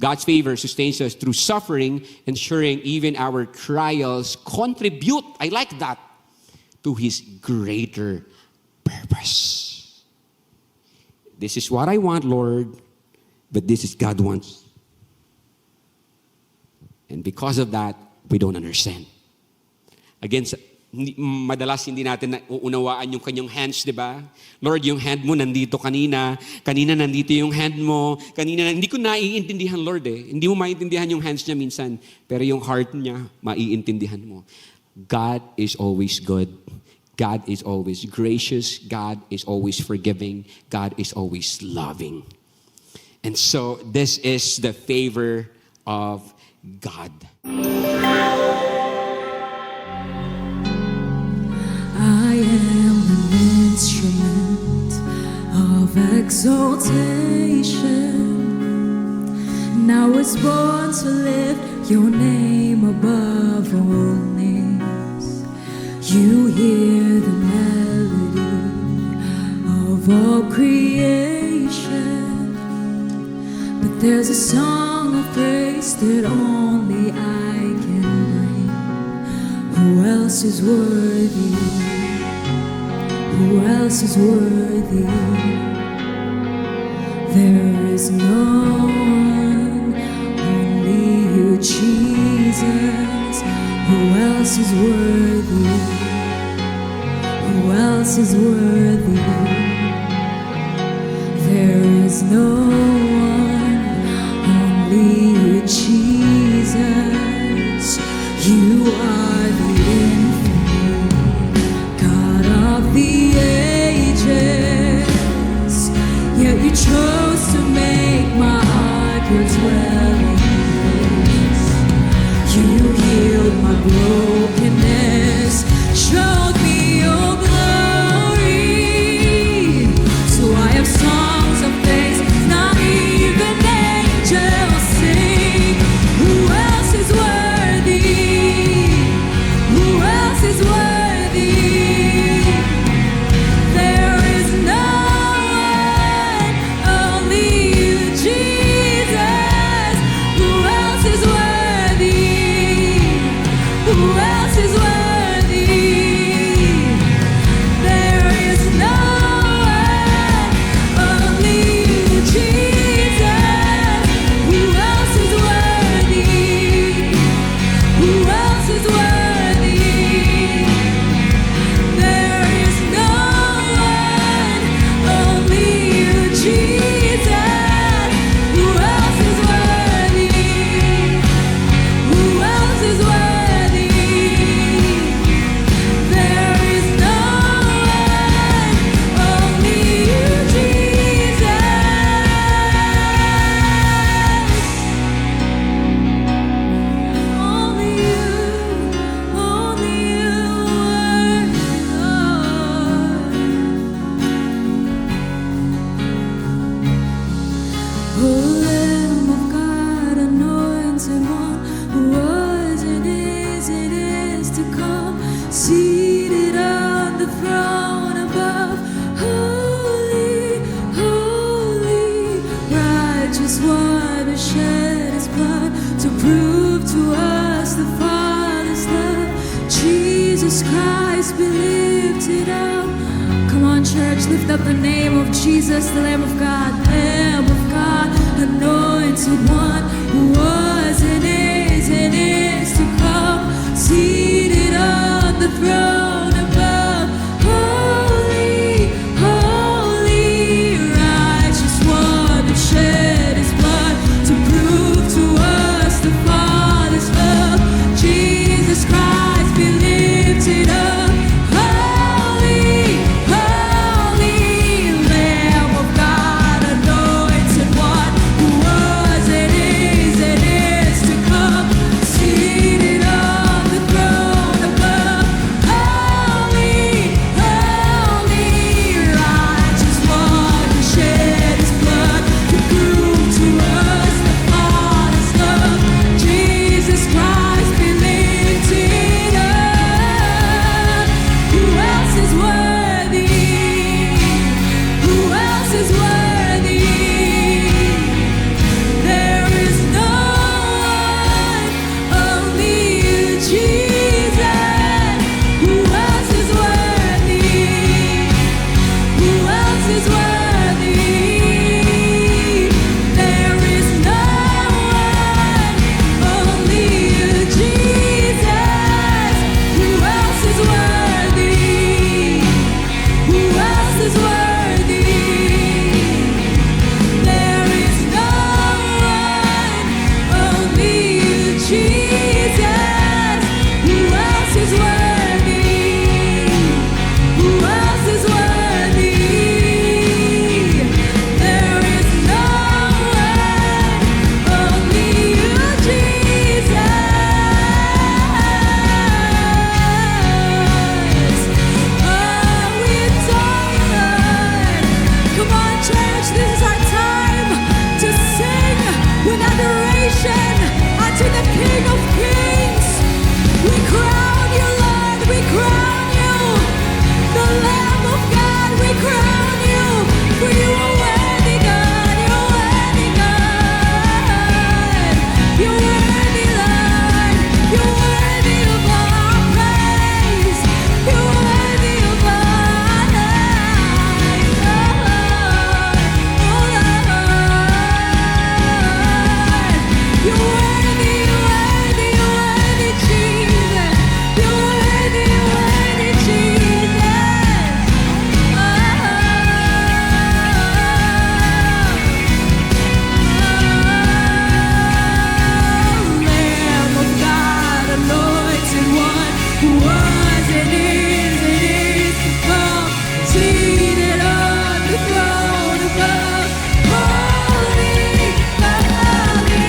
God's favor sustains us through suffering, ensuring even our trials contribute, I like that, to His greater purpose. This is what I want, Lord, but this is God wants. And because of that, we don't understand. Again, madalas hindi natin uunawaan yung kanyang hands, di ba? Lord, yung hand mo nandito kanina. Kanina nandito yung hand mo. Kanina, hindi ko naiintindihan, Lord eh. Hindi mo maiintindihan yung hands niya minsan. Pero yung heart niya, maiintindihan mo. God is always good. God is always gracious. God is always forgiving. God is always loving. And so, this is the favor of God. I am an instrument of exaltation. Now was born to lift your name above all names. You hear the melody of all creation. But there's a song of praise that only I can bring. Who else is worthy? Who else is worthy? There is no one, only you, Jesus. Who else is worthy? Who else is worthy? There is no one, only you, Jesus. You are the infinite God of the ages, yet you chose to make my heart your dwelling place. You healed my brokenness, showed me your glory. So I have songs of praise, not even angels sing. Who else is worthy? Who else is worthy? There is no one, only you, Jesus. Who else is worthy? Who else is worthy? There is no one, only you, Jesus. Who else is worthy? Who else is worthy? There is no one, only you, Jesus. Who else is worthy? Who else is worthy? There is no one, only you, Jesus. Only you, O Lamb of God, anointed one, who was and is to come, seated on the throne above. Holy, holy, righteous one who shed his blood to prove to us the Father's love. Jesus Christ be lifted up. Come on, church, lift up the name of Jesus, the Lamb of God, Lamb of God, anointed one, who was and is to come, seated on the throne above. Holy, holy, righteous one who shed his blood to prove to us the Father's love. Jesus Christ be lifted up. Holy, holy, Lamb of God, anointed one, who was and is adoration unto the King of Kings. We crown you, Lord, we crown you, the Lamb of God, we crown you, for you are worthy, God, you're worthy, God. You're worthy, Lord, you're worthy of our praise, you're worthy of our life, oh Lord. You're worthy, you're worthy, you're worthy, Jesus. You're worthy, Jesus. Lamb of God, anointed one, who was and is to come, seated on the throne above. Holy, holy,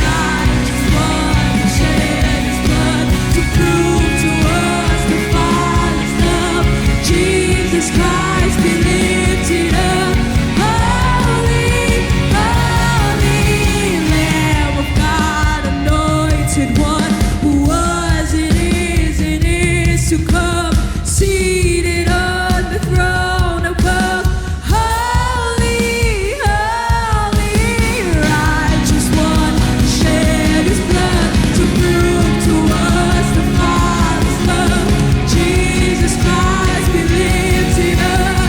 righteous one, shed his blood to prove to us the Father's love. Jesus Christ be lifted up. Holy, holy, Lamb of God, anointed one, who was and is to come, seated on the throne above. Holy, holy, righteous one, shed his blood to prove to us the Father's love. Jesus Christ be lifted up.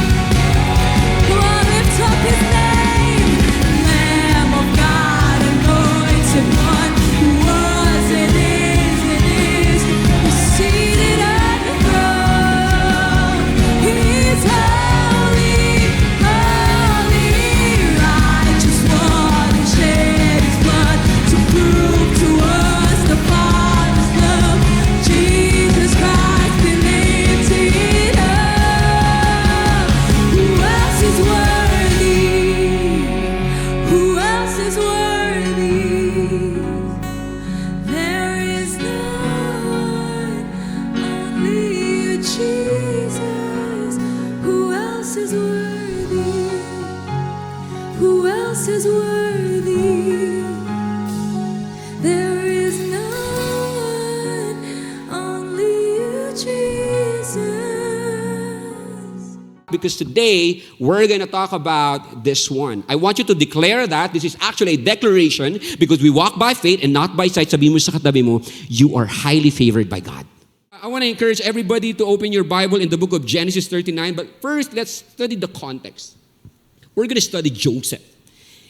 Come on, lift up his name. Lamb of God, anointed one, who was and is seated on the throne. He's holy, holy, righteous one, who shed his blood to prove to us the Father's love. Jesus Christ be lifted up. Who else is worthy? Who else is worthy? There is none, only you, Jesus. Who else is worthy? Who else is worthy? There is none, only you, Jesus. Because today, we're going to talk about this one. I want you to declare that. This is actually a declaration because we walk by faith and not by sight. Sabi mo sa katabi mo, you are highly favored by God. I want to encourage everybody to open your Bible in the book of Genesis 39. But first, let's study the context. We're going to study Joseph.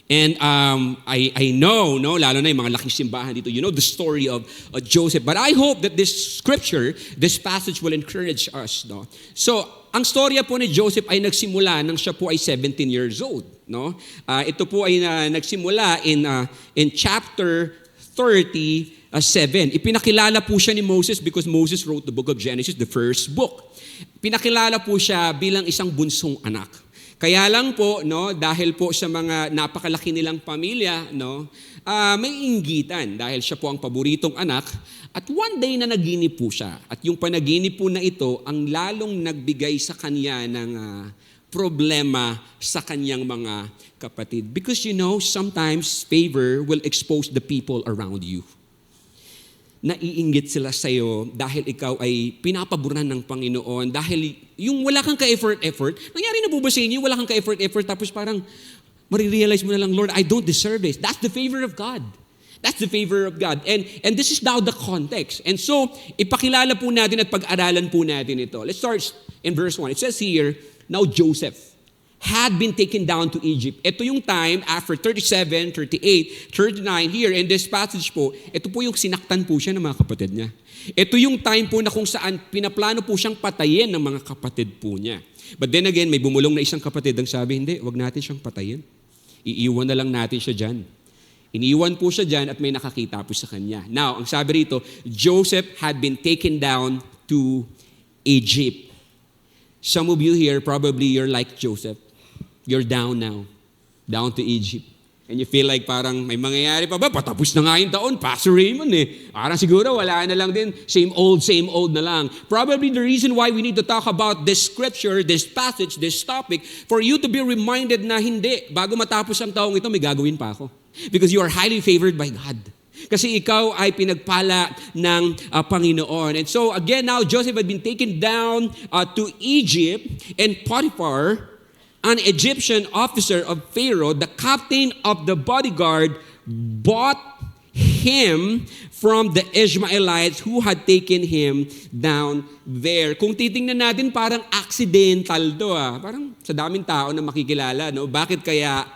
And I know, no, lalo na yung mga laking simbahan dito, you know the story of Joseph. But I hope that this scripture, this passage will encourage us. No? So, ang storya po ni Joseph ay nagsimula nang siya po ay 17 years old. No? Ito po ay nagsimula in chapter 37. Ipinakilala po siya ni Moses because Moses wrote the book of Genesis, the first book. Pinakilala po siya bilang isang bunsong anak. Kaya lang po, no, dahil po sa mga napakalaki nilang pamilya, no, may inggitan dahil siya po ang paboritong anak. At one day na naginip po siya. At yung panaginip po na ito, ang lalong nagbigay sa kanya ng problema sa kanyang mga kapatid. Because you know, sometimes favor will expose the people around you. Naiinggit sila sa'yo dahil ikaw ay pinapaboran ng Panginoon, dahil yung wala kang ka-effort, nangyari na po ba sa inyo, wala kang ka-effort, tapos parang marirealize mo na lang, Lord, I don't deserve this. That's the favor of God. That's the favor of God. And this is now the context. And so, ipakilala po natin at pag-aralan po natin ito. Let's start in verse 1. It says here, now Joseph had been taken down to Egypt. Ito yung time after 37, 38, 39 here in this passage po, ito po yung sinaktan po siya ng mga kapatid niya. Ito yung time po na kung saan pinaplano po siyang patayin ng mga kapatid po niya. But then again, may bumulong na isang kapatid ang sabi, hindi, wag natin siyang patayin. Iiwan na lang natin siya dyan. Iniwan po siya dyan at may nakakita po sa kanya. Now, ang sabi rito, Joseph had been taken down to Egypt. Some of you here, probably you're like Joseph. You're down now, down to Egypt. And you feel like parang may mangyayari pa ba? Patapos na nga yung taon, Pastor Raymond eh. Parang siguro wala na lang din, same old na lang. Probably the reason why we need to talk about this scripture, this passage, this topic, for you to be reminded na hindi, bago matapos ang taong ito, may gagawin pa ako. Because you are highly favored by God. Kasi ikaw ay pinagpala ng Panginoon. And so again, now Joseph had been taken down to Egypt, and Potiphar, an Egyptian officer of Pharaoh, the captain of the bodyguard, bought him from the Ishmaelites who had taken him down there. Kung titingnan natin, parang accidental to. Parang sa daming tao na makikilala. No? Bakit kaya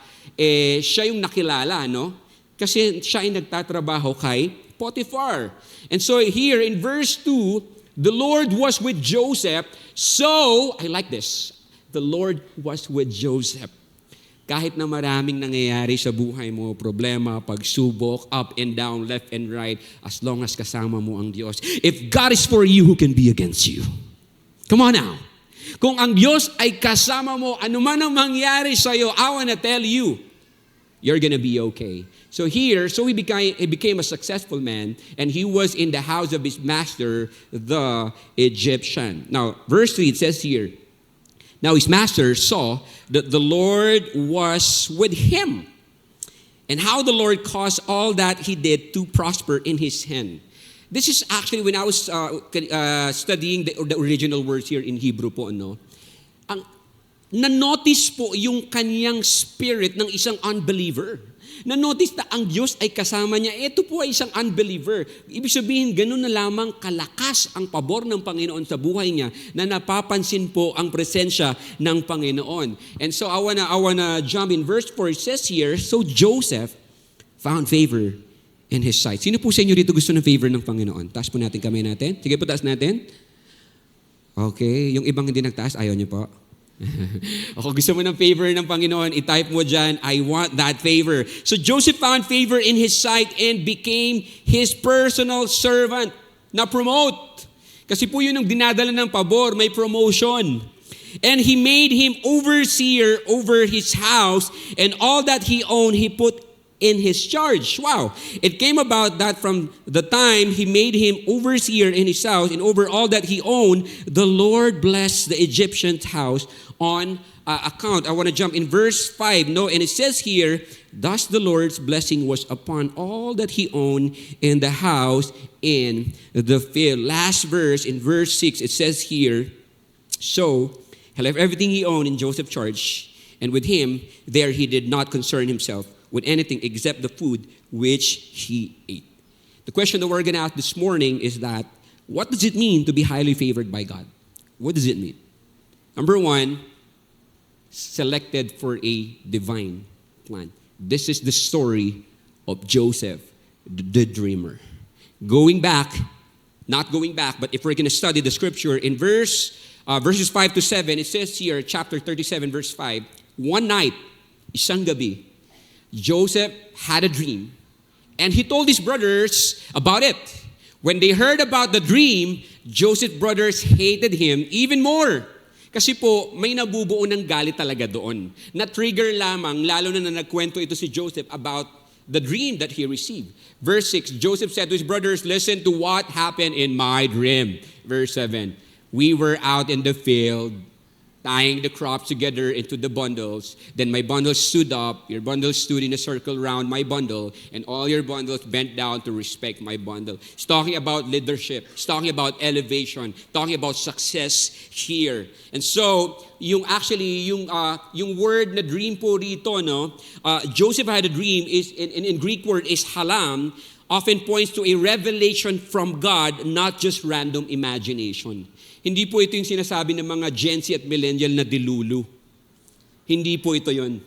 siya yung nakilala? No? Kasi siya ay nagtatrabaho kay Potiphar. And so here in verse 2, the Lord was with Joseph. So, I like this. The Lord was with Joseph. Kahit na maraming nangyayari sa buhay mo, problema, pagsubok, up and down, left and right, as long as kasama mo ang Diyos. If God is for you, who can be against you? Come on now. Kung ang Diyos ay kasama mo, ano man ang mangyari sa'yo, I wanna tell you, you're gonna be okay. So he became a successful man, and he was in the house of his master, the Egyptian. Now, verse 3, it says here, now his master saw that the Lord was with him, and how the Lord caused all that he did to prosper in his hand. This is actually when I was studying the original words here in Hebrew po, na-notice po yung kanyang spirit ng isang unbeliever. Na-notice na ang Diyos ay kasama niya. Ito po ay isang unbeliever. Ibig sabihin, ganun na lamang kalakas ang pabor ng Panginoon sa buhay niya na napapansin po ang presensya ng Panginoon. And so I wanna jump in verse 4. It says here, so Joseph found favor in his sight. Sino po sa inyo dito gusto ng favor ng Panginoon? Taas po natin kamay natin. Sige po, taas natin. Okay. Yung ibang hindi nagtaas, ayaw niyo po. Ako gusto mo ng favor ng Panginoon, i-type mo dyan, I want that favor. So Joseph found favor in his sight and became his personal servant. Na-promote. Kasi po yun ang dinadala ng pabor, may promotion. And he made him overseer over his house, and all that he owned he put in his charge. Wow. It came about that from the time he made him overseer in his house and over all that he owned, the Lord blessed the Egyptian's house on account. I want to jump in verse 5. No, and it says here, thus the Lord's blessing was upon all that he owned in the house in the field. Last verse, in verse 6, it says here, so he left everything he owned in Joseph's charge, and with him there he did not concern himself with anything except the food which he ate. The question that we're going to ask this morning is that, what does it mean to be highly favored by God? What does it mean? Number one, selected for a divine plan. This is the story of Joseph, the dreamer. Not going back, but if we're going to study the scripture, in verses 5 to 7, it says here, chapter 37, verse 5, one night, isang gabi, Joseph had a dream, and he told his brothers about it. When they heard about the dream, Joseph's brothers hated him even more. Kasi po, may nabubuo ng galit talaga doon. Na-trigger lamang, lalo na nagkwento ito si Joseph about the dream that he received. Verse 6, Joseph said to his brothers, listen to what happened in my dream. Verse 7, we were out in the field, tying the crops together into the bundles. Then my bundle stood up, your bundle stood in a circle around my bundle, and all your bundles bent down to respect my bundle. It's talking about leadership. It's talking about elevation. Talking about success here. And so, yung word na dream po rito, Joseph had a dream, is in Greek word is halam, often points to a revelation from God, not just random imagination. Hindi po ito yung sinasabi ng mga Gen Z at Millennial na dilulu. Hindi po ito yun.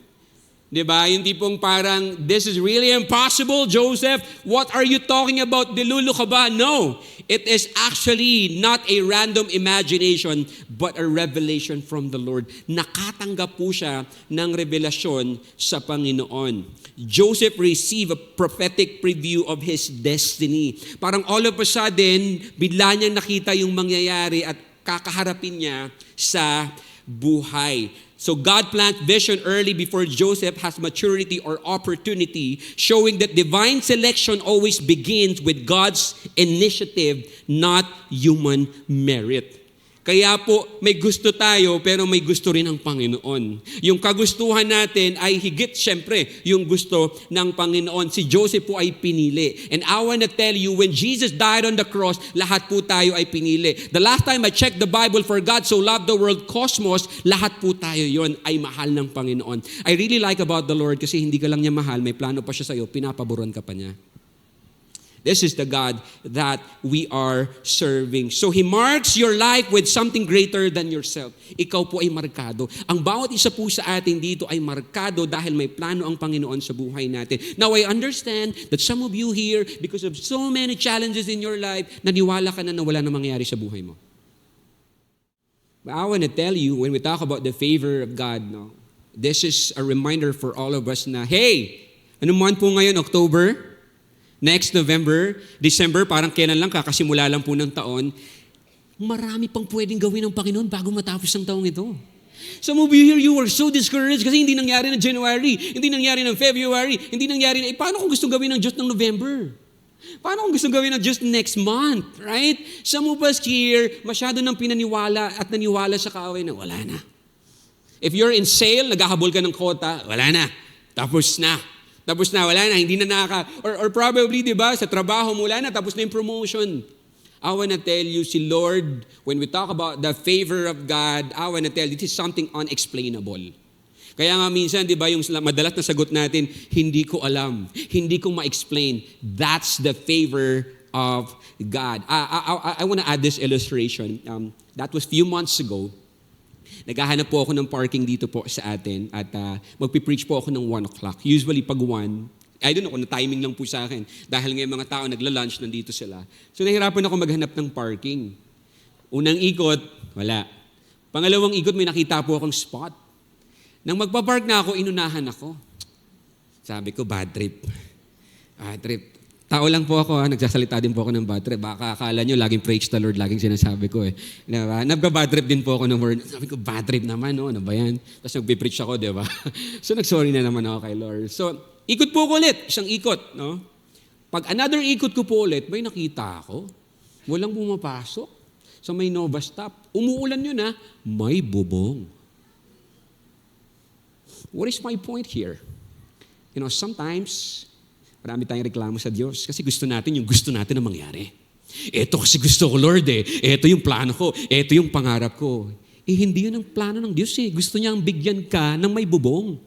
Diba? Yung tipong parang, this is really impossible, Joseph. What are you talking about? Dilulu ka ba? No. It is actually not a random imagination, but a revelation from the Lord. Nakatanggap po siya ng revelasyon sa Panginoon. Joseph received a prophetic preview of his destiny. Parang all of a sudden, bigla niyang nakita yung mangyayari at kakaharapin niya sa buhay. So God plants vision early before Joseph has maturity or opportunity, showing that divine selection always begins with God's initiative, not human merit. Kaya po, may gusto tayo, pero may gusto rin ang Panginoon. Yung kagustuhan natin ay higit, syempre, yung gusto ng Panginoon. Si Joseph po ay pinili. And I want to tell you, when Jesus died on the cross, lahat po tayo ay pinili. The last time I checked the Bible, for God so loved the world, cosmos, lahat po tayo yon ay mahal ng Panginoon. I really like about the Lord kasi hindi ka lang niya mahal, may plano pa siya sa'yo, pinapaboron ka pa niya. This is the God that we are serving. So He marks your life with something greater than yourself. Ikaw po ay markado. Ang bawat isa po sa atin dito ay markado dahil may plano ang Panginoon sa buhay natin. Now I understand that some of you here, because of so many challenges in your life, naniwala ka na wala na mangyayari sa buhay mo. But I want to tell you, when we talk about the favor of God, no, this is a reminder for all of us na, hey, ano month po ngayon, October? Next November, December, parang kailan lang, kakasimula lang po ng taon, marami pang pwedeng gawin ng Panginoon bago matapos ang taong ito. Some of you here, you were so discouraged kasi hindi nangyari ng January, hindi nangyari ng February, hindi nangyari paano kung gustong gawin ng Diyos ng November? Paano kung gustong gawin ng Diyos next month, right? Some of us here, masyado nang pinaniwala at naniwala sa kaaway na wala na. If you're in sale, naghahabol ka ng kota, wala na. Tapos na, wala na, hindi na or probably, di ba, sa trabaho mo, wala na, tapos na yung promotion. I want to tell you, si Lord, when we talk about the favor of God, I want to tell you, this is something unexplainable. Kaya nga minsan, di ba, yung madalas na sagot natin, hindi ko alam, hindi ko ma-explain. That's the favor of God. I want to add this illustration. That was few months ago. Naghahanap po ako ng parking dito po sa atin at magpipreach po ako ng 1 o'clock. Usually pag 1, I don't know kung na timing lang po sa akin dahil ngayon mga tao nagla-lunch, nandito sila. So nahirapan ako maghanap ng parking. Unang ikot, wala. Pangalawang ikot, may nakita po akong spot. Nang magpapark na ako, inunahan ako. Sabi ko, bad trip. Bad trip. Tao lang po ako, nagsasalita din po ako ng bad trip. Baka akala nyo, laging praise the Lord, laging sinasabi ko eh. Diba? Nagka-bad trip din po ako ng word. Sabi ko, bad trip naman, no? Ano ba yan? Tapos nagpipreach ako, di ba? So nag-sorry na naman ako kay Lord. So, ikot po ko ulit, isang ikot, no? Pag another ikot ko po ulit, may nakita ako. Walang pumapasok. So may Nova stop. Umuulan yun ha, may bubong. What is my point here? You know, sometimes, marami tayong reklamo sa Diyos kasi gusto natin yung gusto natin na mangyari. Ito kasi gusto ko, Lord eh. Ito yung plano ko. Ito yung pangarap ko. Eh, hindi yun ang plano ng Diyos eh. Gusto niyang bigyan ka ng may bubong.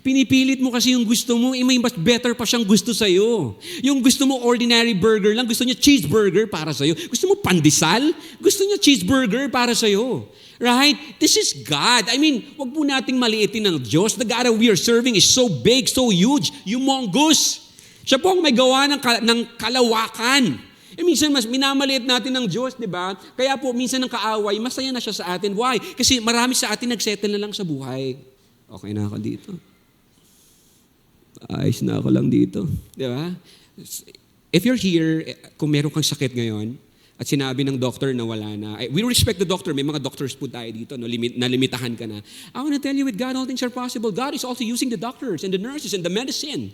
Pinipilit mo kasi yung gusto mo, eh, may mas better pa siyang gusto sa'yo. Yung gusto mo ordinary burger lang, gusto niya cheeseburger para sa'yo. Gusto mo pandesal, gusto niya cheeseburger para sa'yo. Right? This is God. I mean, wag po nating maliitin ng Diyos. The God that we are serving is so big, so huge, humongous. Siya po ang may gawa ng kalawakan. Eh minsan mas minamaliit natin ng Diyos, di ba? Kaya po minsan ng kaaway, masaya na siya sa atin. Why? Kasi marami sa atin nagsettle na lang sa buhay. Okay na ako dito. Ayos na ako lang dito. Di ba? If you're here, kung meron kang sakit ngayon, at sinabi ng doctor na wala na, we respect the doctor, may mga doctors po tayo dito, no, nalimitahan ka na. I want to tell you, with God, all things are possible. God is also using the doctors and the nurses and the medicine.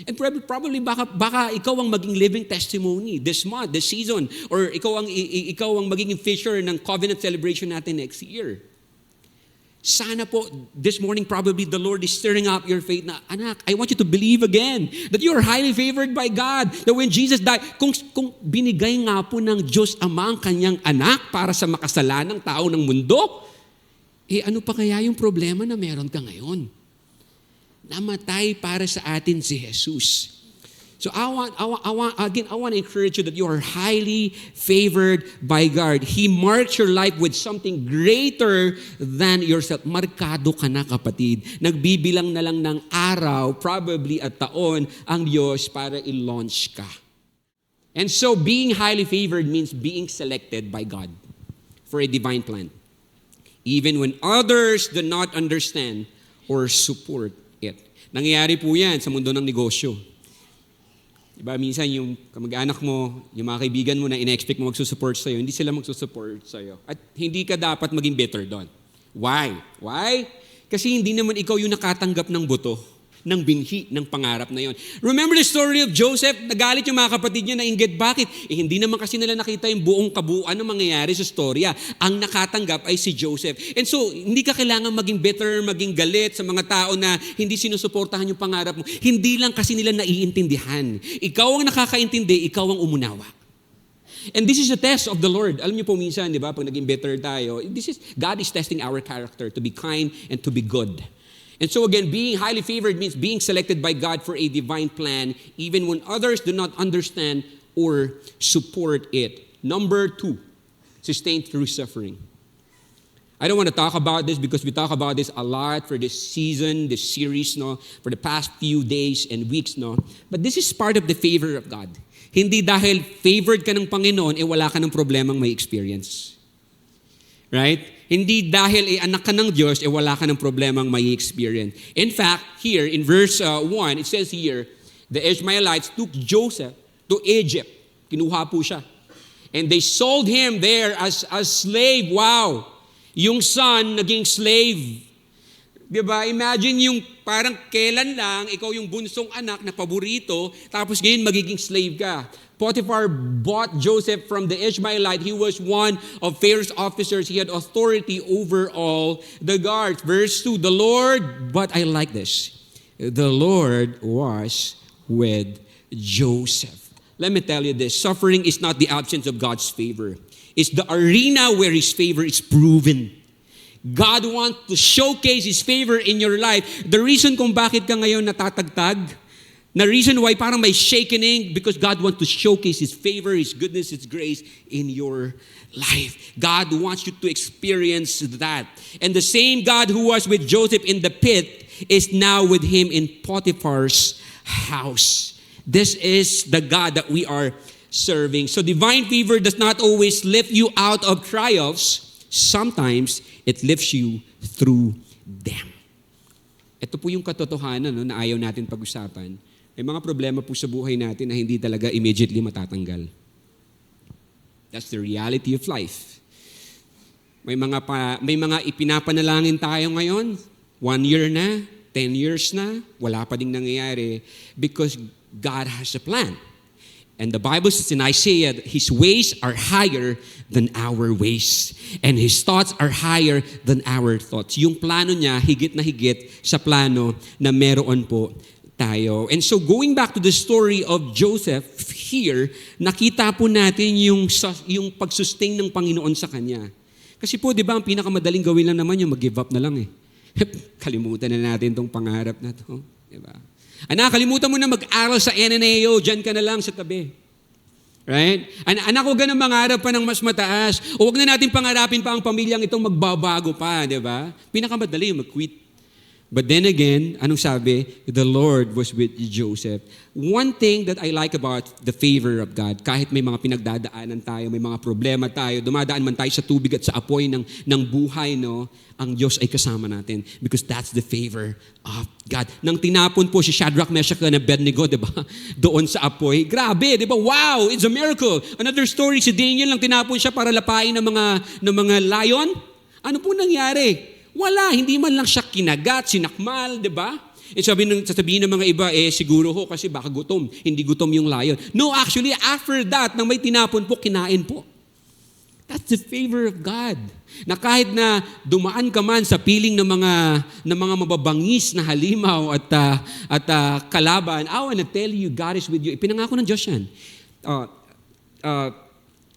And probably baka ikaw ang maging living testimony this month, this season, or ikaw ang magiging feature ng covenant celebration natin next year. Sana po, this morning probably the Lord is stirring up your faith na, anak, I want you to believe again that you are highly favored by God. That when Jesus died, kung binigay nga po ng Diyos Ama ang kanyang anak para sa makasalanang tao ng mundo, eh ano pa kaya yung problema na meron ka ngayon? Namatay para sa atin si Jesus. So I want to encourage you that you are highly favored by God. He marks your life with something greater than yourself. Markado ka na, kapatid. Nagbibilang na lang ng araw, probably at taon, ang Diyos para i-launch ka. And so being highly favored means being selected by God for a divine plan. Even when others do not understand or support it. Nangyayari po yan sa mundo ng negosyo. Diba, minsan yung kamag-anak mo, yung mga kaibigan mo na ina-expect mo magsusupport sa'yo, hindi sila magsusupport sa'yo. At hindi ka dapat maging bitter doon. Why? Why? Kasi hindi naman ikaw yung nakatanggap ng buto, ng binhi, ng pangarap na yon. Remember the story of Joseph? Nagalit yung mga kapatid niya na inggit. Bakit? Hindi naman kasi nila nakita yung buong kabuuan ng mangyayari sa storya. Ang nakatanggap ay si Joseph. And so, hindi ka kailangan maging bitter, maging galit sa mga tao na hindi sinusuportahan yung pangarap mo. Hindi lang kasi nila naiintindihan. Ikaw ang nakakaintindi, ikaw ang umunawa. And this is a test of the Lord. Alam niyo po minsan, di ba, pag naging bitter tayo, God is testing our character to be kind and to be good. And so again, being highly favored means being selected by God for a divine plan, even when others do not understand or support it. Number 2, sustained through suffering. I don't want to talk about this because we talk about this a lot for this season, this series, no, for the past few days and weeks, no. But this is part of the favor of God. Hindi dahil favored ka ng Panginoon, wala ka ng problemang may experience. Right? Hindi dahil anak ka ng Diyos, wala ka ng problemang may experience. In fact, here in verse 1, it says here, the Ishmaelites took Joseph to Egypt. Kinuha po siya. And they sold him there as a slave. Wow! Yung son, naging slave. Diba? Imagine yung parang kailan lang, ikaw yung bunsong anak na paborito, tapos ngayon magiging slave ka. Potiphar bought Joseph from the Ishmaelite. He was one of Pharaoh's officers. He had authority over all the guards. Verse 2, the Lord, but I like this. The Lord was with Joseph. Let me tell you this, suffering is not the absence of God's favor. It's the arena where His favor is proven. God wants to showcase His favor in your life. The reason kung bakit ka ngayon natatagtag, the reason why parang may shakening, because God wants to showcase His favor, His goodness, His grace in your life. God wants you to experience that. And the same God who was with Joseph in the pit is now with him in Potiphar's house. This is the God that we are serving. So divine favor does not always lift you out of trials. Sometimes it lifts you through them. Ito po yung katotohanan, no, na ayaw natin pag-usapan. May mga problema po sa buhay natin na hindi talaga immediately matatanggal. That's the reality of life. May mga ipinapanalangin tayo ngayon, 1 year na, 10 years na, wala pa ding nangyayari because God has a plan. And the Bible says in Isaiah, His ways are higher than our ways. And His thoughts are higher than our thoughts. Yung plano niya, higit na higit sa plano na meron po tayo. And so going back to the story of Joseph here, nakita po natin yung pagsustain ng Panginoon sa kanya. Kasi po, di ba, ang pinakamadaling gawin lang naman yung mag-give up na lang eh. Kalimutan na natin tong pangarap na to. Di ba? Anak, kalimutan mo na mag-aral sa NNAO, dyan ka na lang sa tabi. Right? Anak, huwag ka na mangarap pa ng mas mataas. O huwag na natin pangarapin pa ang pamilyang itong magbabago pa, di ba? Pinakamadali yung mag-quit. But then again, anong sabi? The Lord was with Joseph. One thing that I like about the favor of God, kahit may mga pinagdadaanan tayo, may mga problema tayo, dumadaan man tayo sa tubig at sa apoy ng buhay, no, ang Diyos ay kasama natin because that's the favor of God. Nang tinapon po si Shadrach, Meshach, and Abednego, di ba? Doon sa apoy. Grabe, di ba? Wow, it's a miracle. Another story, si Daniel lang tinapon siya para lapain ng mga lion. Ano po nangyari? Wala, hindi man lang siya kinagat, sinakmal, di ba? Sasabihin ng mga iba, siguro ho kasi baka gutom. Hindi gutom yung lion. No, actually, after that, nang may tinapon po, kinain po. That's the favor of God. Na kahit na dumaan ka man sa piling ng mga mababangis na halimaw at kalaban, I want to tell you, God is with you. Ipinangako ng Diyos yan.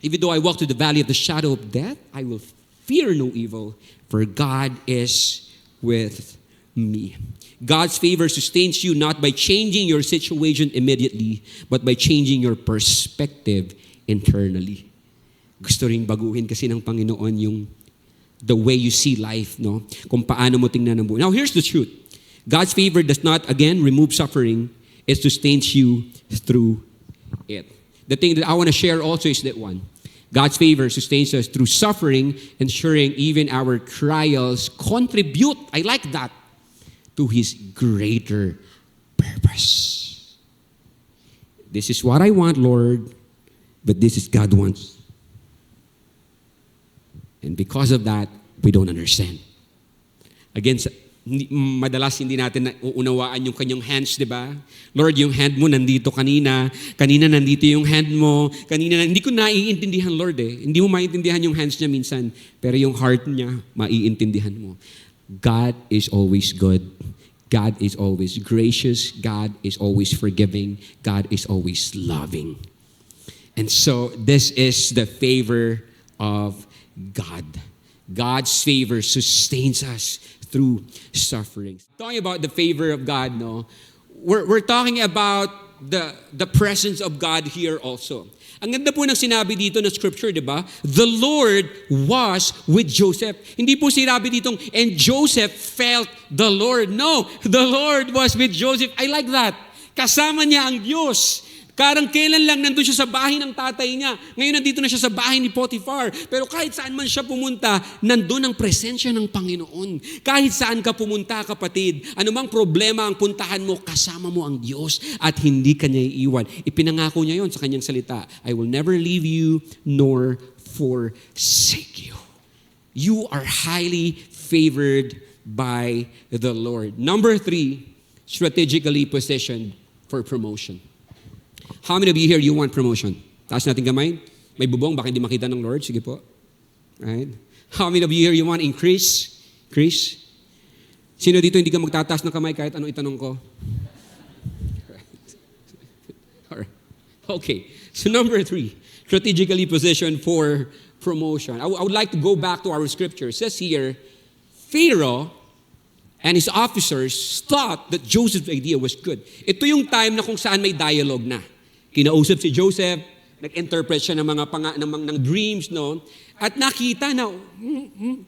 Even though I walk through the valley of the shadow of death, I will fear no evil, for God is with me. God's favor sustains you not by changing your situation immediately, but by changing your perspective internally. Gusto rin baguhin kasi ng Panginoon yung the way you see life, no? Kung paano mo tingnan ang buhay. Now, here's the truth. God's favor does not, again, remove suffering. It sustains you through it. The thing that I want to share also is that one. God's favor sustains us through suffering, ensuring even our trials contribute, I like that, to His greater purpose. This is what I want, Lord, but this is God wants. And because of that, we don't understand. Again, madalas hindi natin uunawaan yung kanyang hands, di ba? Lord, yung hand mo nandito kanina. Kanina nandito yung hand mo. Kanina, hindi ko naiintindihan, Lord eh. Hindi mo maintindihan yung hands niya minsan. Pero yung heart niya, maiintindihan mo. God is always good. God is always gracious. God is always forgiving. God is always loving. And so, this is the favor of God. God's favor sustains us through sufferings. Talking about the favor of God, no? We're talking about the presence of God here also. Ang ganda po ng sinabi dito na scripture, di ba? The Lord was with Joseph. Hindi po sinabi ditong, and Joseph felt the Lord. No, the Lord was with Joseph. I like that. Kasama niya ang Diyos. Karang kailan lang nandun siya sa bahay ng tatay niya. Ngayon nandito na siya sa bahay ni Potiphar. Pero kahit saan man siya pumunta, nandun ang presensya ng Panginoon. Kahit saan ka pumunta, kapatid, anumang problema ang puntahan mo, kasama mo ang Diyos at hindi ka niya iiwan. Ipinangako niya yon sa kanyang salita. I will never leave you nor forsake you. You are highly favored by the Lord. Number 3, strategically positioned for promotion. How many of you here, you want promotion? Taas natin kamay. May bubong, baka hindi makita ng Lord. Sige po. Right? How many of you here, you want increase? Increase? Sino dito hindi ka magtataas ng kamay kahit anong itanong ko? Alright. Okay. So number 3, strategically positioned for promotion. I would like to go back to our scripture. It says here, Pharaoh and his officers thought that Joseph's idea was good. Ito yung time na kung saan may dialogue na. Kinausap si Joseph, nag-interpret siya ng mga ng dreams, no? At nakita na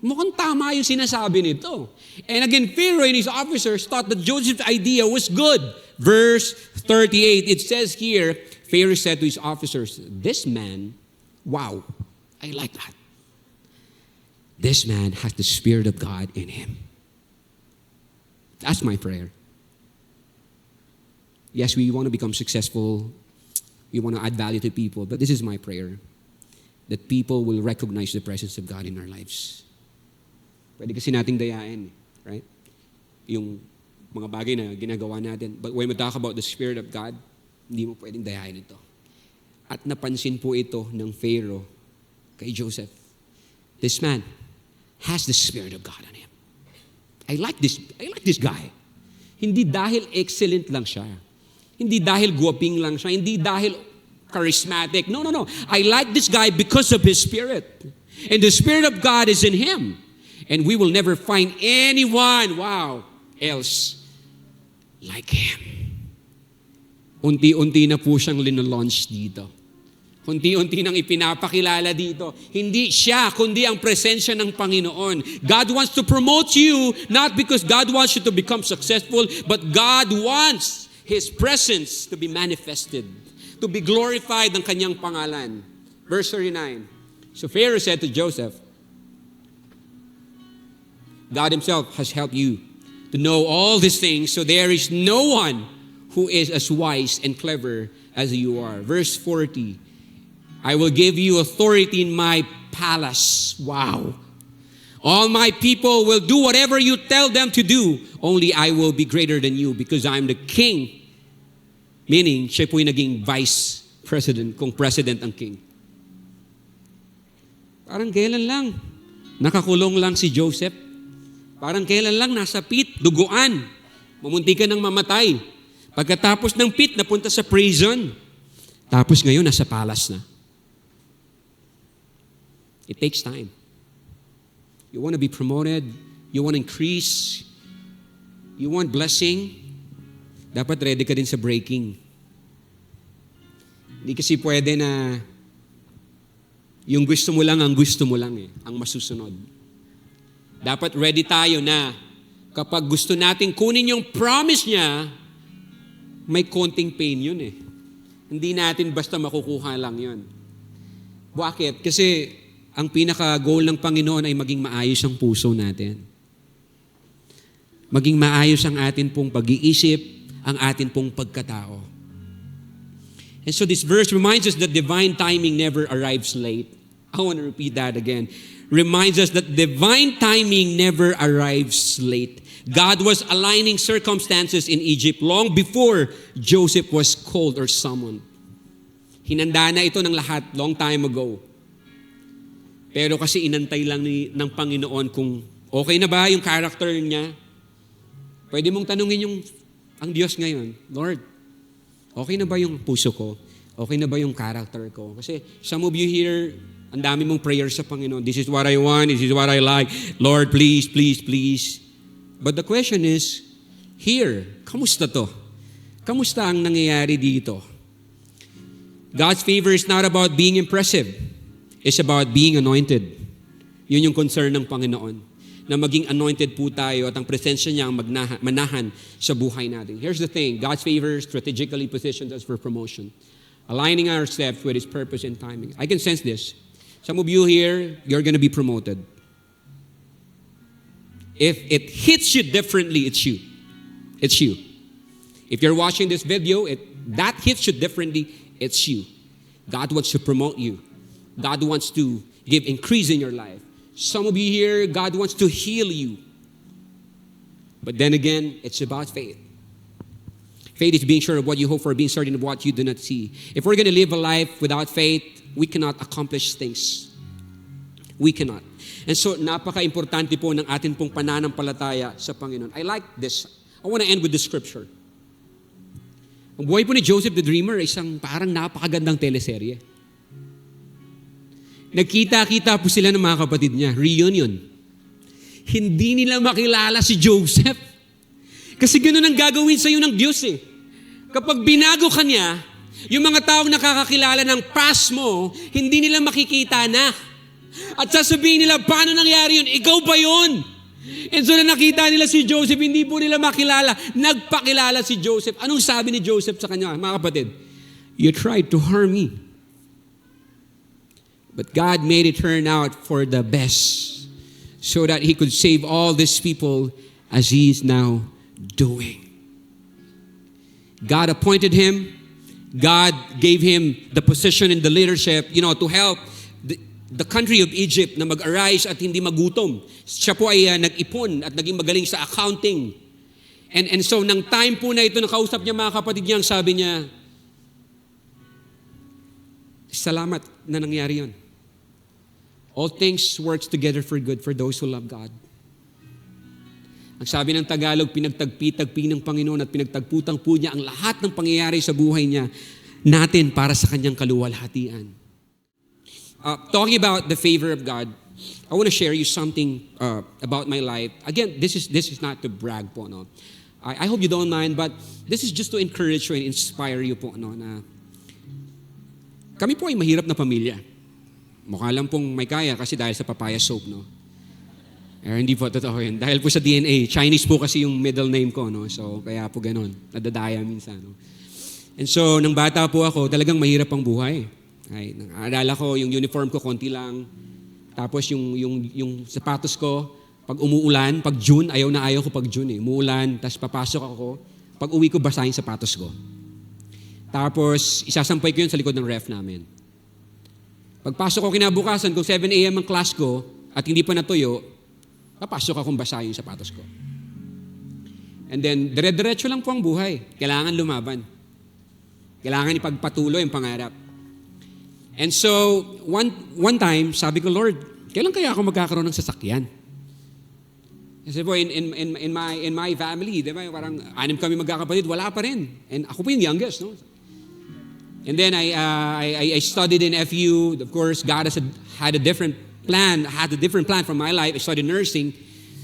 mukhang tama yung sinasabi nito. And again, Pharaoh and his officers thought that Joseph's idea was good. Verse 38, it says here, Pharaoh said to his officers, this man, wow, I like that. This man has the Spirit of God in him. That's my prayer. Yes, we want to become successful. We want to add value to people. But this is my prayer. That people will recognize the presence of God in our lives. Pwede kasi nating dayain, right? Yung mga bagay na ginagawa natin. But when we talk about the Spirit of God, hindi mo pwedeng dayain ito. At napansin po ito ng Pharaoh kay Joseph. This man has the Spirit of God on him. I like this guy. Hindi dahil excellent lang siya. Hindi dahil guwaping lang siya. Hindi dahil charismatic. No. I like this guy because of his Spirit. And the Spirit of God is in him. And we will never find anyone, else like him. Unti-unti na po siyang linalaunch dito. Unti-unti nang ipinapakilala dito. Hindi siya, kundi ang presensya ng Panginoon. God wants to promote you, not because God wants you to become successful, but God wants His presence to be manifested, to be glorified ng kanyang pangalan. Verse 39. So Pharaoh said to Joseph, God Himself has helped you to know all these things, so there is no one who is as wise and clever as you are. Verse 40. I will give you authority in my palace. Wow. All my people will do whatever you tell them to do. Only I will be greater than you because I'm the king. Meaning, siya po'y naging vice president kung president ang king. Parang kailan lang. Nakakulong lang si Joseph. Parang kailan lang nasa pit, duguan. Mamunti ka ng mamatay. Pagkatapos ng pit, napunta sa prison. Tapos ngayon, nasa palace na. It takes time. You want to be promoted, you want to increase, you want blessing, dapat ready ka din sa breaking. Hindi kasi pwede na yung gusto mo lang ang gusto mo lang ang masusunod. Dapat ready tayo na kapag gusto nating kunin yung promise niya, may konting pain yun Hindi natin basta makukuha lang yun. Bakit? Kasi ang pinaka-goal ng Panginoon ay maging maayos ang puso natin. Maging maayos ang atin pong pag-iisip, ang atin pong pagkatao. And so this verse reminds us that divine timing never arrives late. I want to repeat that again. reminds us that divine timing never arrives late. God was aligning circumstances in Egypt long before Joseph was called or summoned. Hinanda na ito ng lahat long time ago. Pero kasi inantay lang ng Panginoon kung okay na ba yung character niya. Pwede mong tanungin ang Diyos ngayon, Lord, okay na ba yung puso ko? Okay na ba yung character ko? Kasi some of you here, ang dami mong prayers sa Panginoon. This is what I want, this is what I like. Lord, please, please, please. But the question is, here, kamusta to? Kamusta ang nangyayari dito? God's favor is not about being impressive. It's about being anointed. Yun yung concern ng Panginoon. Na maging anointed po tayo at ang presensya niya ang manahan sa buhay natin. Here's the thing, God's favor strategically positions us for promotion. Aligning our steps with His purpose and timing. I can sense this. Some of you here, you're going to be promoted. If it hits you differently, it's you. It's you. If you're watching this video, that hits you differently, it's you. God wants to promote you. God wants to give increase in your life. Some of you here, God wants to heal you. But then again, it's about faith. Faith is being sure of what you hope for, being certain of what you do not see. If we're going to live a life without faith, we cannot accomplish things. We cannot. And so, napaka-importante po ng atin pong pananampalataya sa Panginoon. I like this. I want to end with this scripture. Ang buhay po ni Joseph the Dreamer ay isang parang napakagandang teleserye. Nagkita-kita po sila ng mga kapatid niya. Reunion. Hindi nila makilala si Joseph. Kasi ganoon ang gagawin sa iyo ng Diyos eh. Kapag binago ka niya, yung mga taong nakakakilala ng past mo, hindi nila makikita na. At sasabihin nila, paano nangyari yun? Ikaw ba yun? And so na nakita nila si Joseph, hindi po nila makilala. Nagpakilala si Joseph. Anong sabi ni Joseph sa kanya, mga kapatid? You tried to harm me. But God made it turn out for the best so that He could save all these people as He is now doing. God appointed him. God gave him the position in the leadership, to help the country of Egypt na mag-arise at hindi magutom. Siya po ay nag-ipon at naging magaling sa accounting. And so, nang time po na ito, nakausap niya mga kapatid niya, sabi niya, salamat na nangyari yun. All things works together for good for those who love God. Ang sabi ng Tagalog, pinagtagpi-tagpi ng Panginoon at pinagtagputang-pu niya ang lahat ng pangyayari sa buhay niya natin para sa kanyang kaluwalhatian. Talking about the favor of God, I want to share you something about my life. Again, this is not to brag po, no. I hope you don't mind, but this is just to encourage you and inspire you po, no, na kami po ay mahirap na pamilya. Mukha lang pong may kaya kasi dahil sa papaya soap, no. Hindi po totoo yun. Dahil po sa DNA, Chinese po kasi yung middle name ko, no. So kaya po ganun, nadadaya minsan, no. And so nang bata po ako, talagang mahirap ang buhay. Ay, naalala ko yung uniform ko konti lang. Tapos yung sapatos ko, pag umuulan, pag June, ayaw ko pag June eh. Umuulan, tapos papasok ako. Pag uwi ko, basa yung sapatos ko. Tapos, isasampay ko yun sa likod ng ref namin. Pagpasok ko kinabukasan, kung 7 a.m. ang class ko, at hindi pa natuyo, papasok akong basa yung sapatos ko. And then, dire-diretso lang po ang buhay. Kailangan lumaban. Kailangan ipagpatuloy ang pangarap. And so, one time, sabi ko, Lord, kailan kaya ako magkakaroon ng sasakyan? Kasi po, in my family, di ba, parang 6 kami magkakapatid, wala pa rin. And ako po yung youngest, no? And then I studied in FU. Of course, God had a different plan for my life. I studied nursing.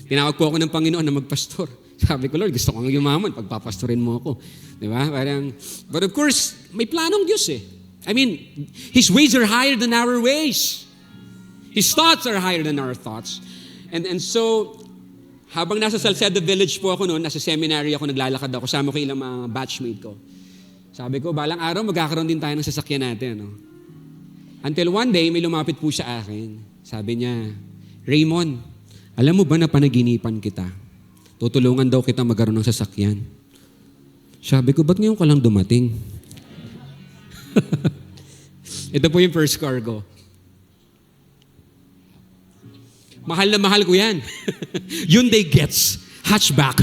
Tinawag po ako ng Panginoon na magpastor. Sabi ko, Lord, gusto ko nga yumaman, pagpapastorin mo ako. Di ba? Parang, but of course, may planong Diyos eh. I mean, His ways are higher than our ways. His thoughts are higher than our thoughts. And so, habang nasa Salcedo Village po ako noon, nasa seminary ako, naglalakad ako, kasama ko ilang mga batchmate ko. Sabi ko, balang araw, magkakaroon din tayo ng sasakyan natin. No? Until one day, may lumapit po sa akin. Sabi niya, Raymond, alam mo ba na panaginipan kita? Tutulungan daw kita magkaroon ng sasakyan. Sabi ko, ba't ngayon ka lang dumating? Ito po yung first car ko. Mahal na mahal ko yan. Hyundai Getz. Hatchback.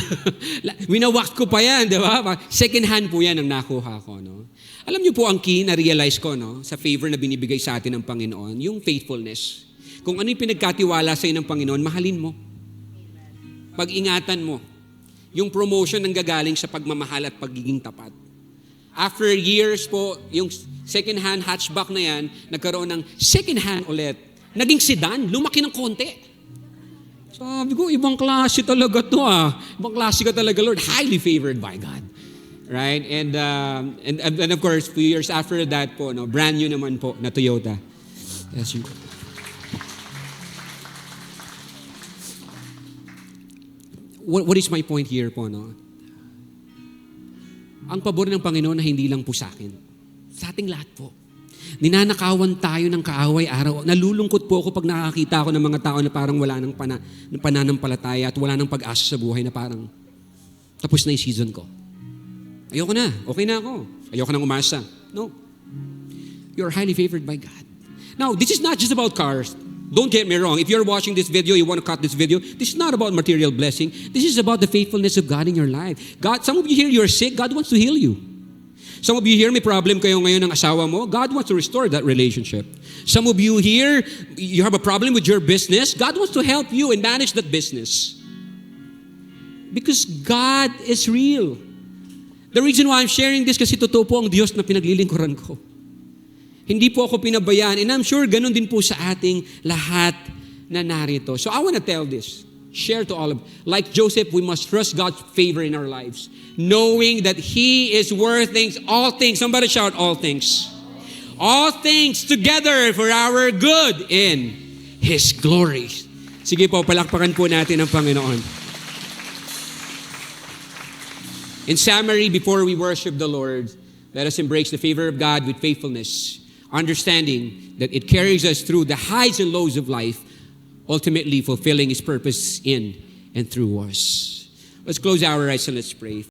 Winawax ko pa yan, di ba? Second hand po yan ang nakuha ko. No? Alam niyo po ang key na realize ko no, sa favor na binibigay sa atin ng Panginoon, yung faithfulness. Kung ano yung pinagkatiwala sa ng Panginoon, mahalin mo. Pag-ingatan mo. Yung promotion ng gagaling sa pagmamahal at pagiging tapat. After years po, yung second hand hatchback na yan, nagkaroon ng second hand ulit. Naging sedan, lumaki ng konti. Sabi ko, ibang klase talaga to Ibang klase ka talaga, Lord. Highly favored by God. Right? And of course, few years after that po, no, brand new naman po na Toyota. Yes, you. What is my point here po, no? Ang pabor ng Panginoon na hindi lang po sa akin. Sa ating lahat po. Ninanakawan tayo ng kaaway araw. Nalulungkot po ako pag nakakita ako ng mga tao na parang wala ng pananampalataya at wala ng pag-asa sa buhay na parang tapos na yung season ko. Ayoko na. Okay na ako. Ayoko nang umasa. No. You're highly favored by God. Now, this is not just about cars. Don't get me wrong. If you're watching this video, you want to cut this video, this is not about material blessing. This is about the faithfulness of God in your life. God, some of you here, you're sick. God wants to heal you. Some of you here, may problem kayo ngayon ng asawa mo. God wants to restore that relationship. Some of you here, you have a problem with your business. God wants to help you and manage that business. Because God is real. The reason why I'm sharing this, kasi totoo po ang Diyos na pinaglilingkuran ko. Hindi po ako pinabayaan. And I'm sure ganun din po sa ating lahat na narito. So I want to tell this. Share to all of. Like Joseph, we must trust God's favor in our lives. Knowing that He is worth things, all things. Somebody shout, all things. All things together for our good in His glory. Sige po, palakpakan po natin ang Panginoon. In summary, before we worship the Lord, let us embrace the favor of God with faithfulness, understanding that it carries us through the highs and lows of life, ultimately fulfilling His purpose in and through us. Let's close our eyes and let's pray.